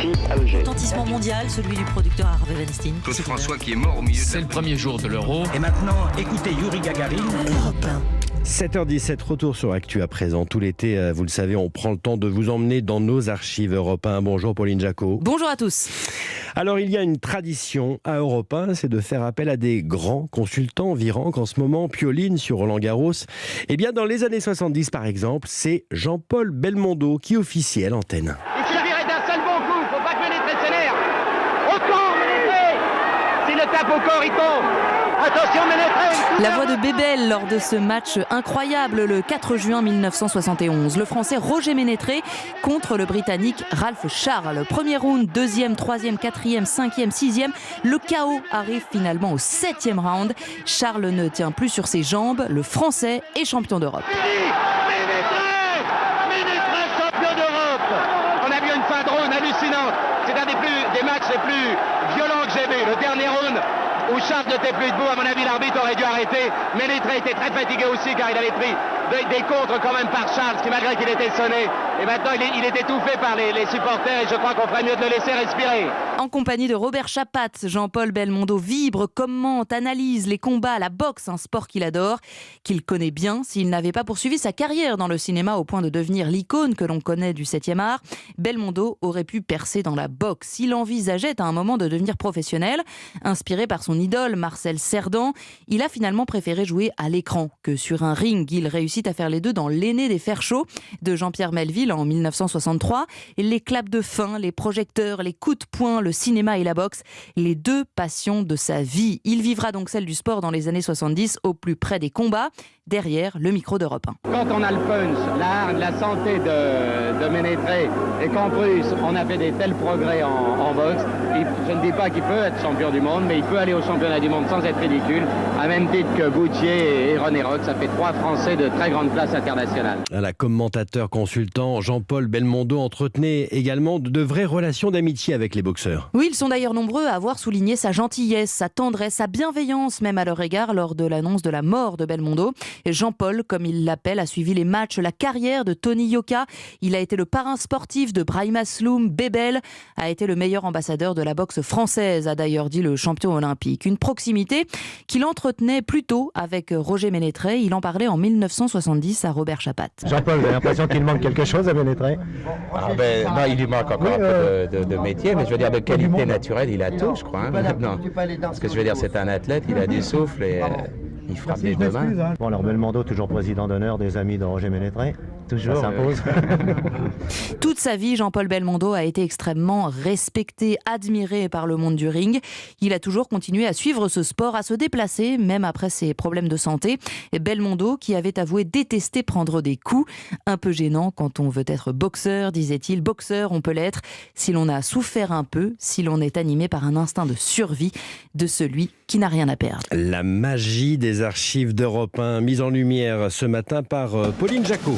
ici à Eugène. Retentissement mondial, celui du producteur Harvey Weinstein. Claude François qui est mort au milieu de C'est le premier jour de l'Euro. Et maintenant, écoutez Yuri Gagarin. 7h17, retour sur Actu à présent. Tout l'été, vous le savez, on prend le temps de vous emmener dans nos archives Europe 1. Bonjour Pauline Jacot. Bonjour à tous. Alors il y a une tradition à Europe 1, c'est de faire appel à des grands consultants virant qu'en ce moment pioline sur Roland-Garros. Eh bien dans les années 70 par exemple, c'est Jean-Paul Belmondo qui officie à l'antenne. Il suffirait d'un seul bon coup, faut pas que Ménétré s'énerve. Au corps, Ménétré. S'il le tape au corps, il tombe. Attention Ménétré. La voix de Bébel lors de ce match incroyable le 4 juin 1971. Le Français Roger Ménétré contre le Britannique Ralph Charles. Premier round, deuxième, troisième, quatrième, cinquième, sixième. Le chaos arrive finalement au 7e round. Charles ne tient plus sur ses jambes. Le Français est champion d'Europe. Ménétré, champion d'Europe. On a vu une fin de round hallucinante. C'est un des matchs les plus violents que j'ai vu. Le dernier round où Charles n'était plus debout, à mon avis l'arbitre aurait dû arrêter. Ménétré était très fatigué aussi car il avait pris des contres quand même par Charles, qui malgré qu'il était sonné. Et maintenant il est étouffé par les supporters et je crois qu'on ferait mieux de le laisser respirer. En compagnie de Robert Chapat, Jean-Paul Belmondo vibre, commente, analyse les combats, la boxe, un sport qu'il adore, qu'il connaît bien. S'il n'avait pas poursuivi sa carrière dans le cinéma au point de devenir l'icône que l'on connaît du 7e art, Belmondo aurait pu percer dans la boxe. Il envisageait à un moment de devenir professionnel. Inspiré par son idole Marcel Cerdan, il a finalement préféré jouer à l'écran que sur un ring. Il réussit à faire les deux dans L'aîné des fers chauds de Jean-Pierre Melville en 1963. Et les claps de fin, les projecteurs, les coups de poing, le cinéma et la boxe, les deux passions de sa vie. Il vivra donc celle du sport dans les années 70 au plus près des combats, derrière le micro d'Europe 1. Quand on a le punch, la hargne, la santé de Ménétré et qu'en plus on a fait des tels progrès en boxe, je ne dis pas qu'il peut être champion du monde, mais il peut aller au championnat du monde sans être ridicule, à même titre que Boutier et René Roch. Ça fait 3 Français de très grande place internationale. La commentateur consultant Jean-Paul Belmondo entretenait également de vraies relations d'amitié avec les boxeurs. Oui, ils sont d'ailleurs nombreux à avoir souligné sa gentillesse, sa tendresse, sa bienveillance même à leur égard lors de l'annonce de la mort de Belmondo. Et Jean-Paul, comme il l'appelle, a suivi les matchs, la carrière de Tony Yoka. Il a été le parrain sportif de Brahim Asloum. Bébel a été le meilleur ambassadeur de la boxe française, a d'ailleurs dit le champion olympique. Une proximité qu'il entretenait plutôt avec Roger Ménétré. Il en parlait en 1970 à Robert Chapat. Jean-Paul, vous avez l'impression qu'il manque quelque chose à Ménétré? Non, il lui manque encore un peu de métier, mais je veux dire de qualité naturelle, il a tout, je crois. Maintenant, ce que je veux dire, c'est un athlète, il a du souffle et il frappe des deux mains. Bon, alors Belmondo, toujours président d'honneur des amis de Roger Ménétré. Toujours. Ça s'impose. Toute sa vie, Jean-Paul Belmondo a été extrêmement respecté, admiré par le monde du ring. Il a toujours continué à suivre ce sport, à se déplacer, même après ses problèmes de santé. Et Belmondo, qui avait avoué détester prendre des coups, un peu gênant quand on veut être boxeur, disait-il. Boxeur, on peut l'être si l'on a souffert un peu, si l'on est animé par un instinct de survie de celui qui n'a rien à perdre. La magie des archives d'Europe 1, mise en lumière ce matin par Pauline Jacot.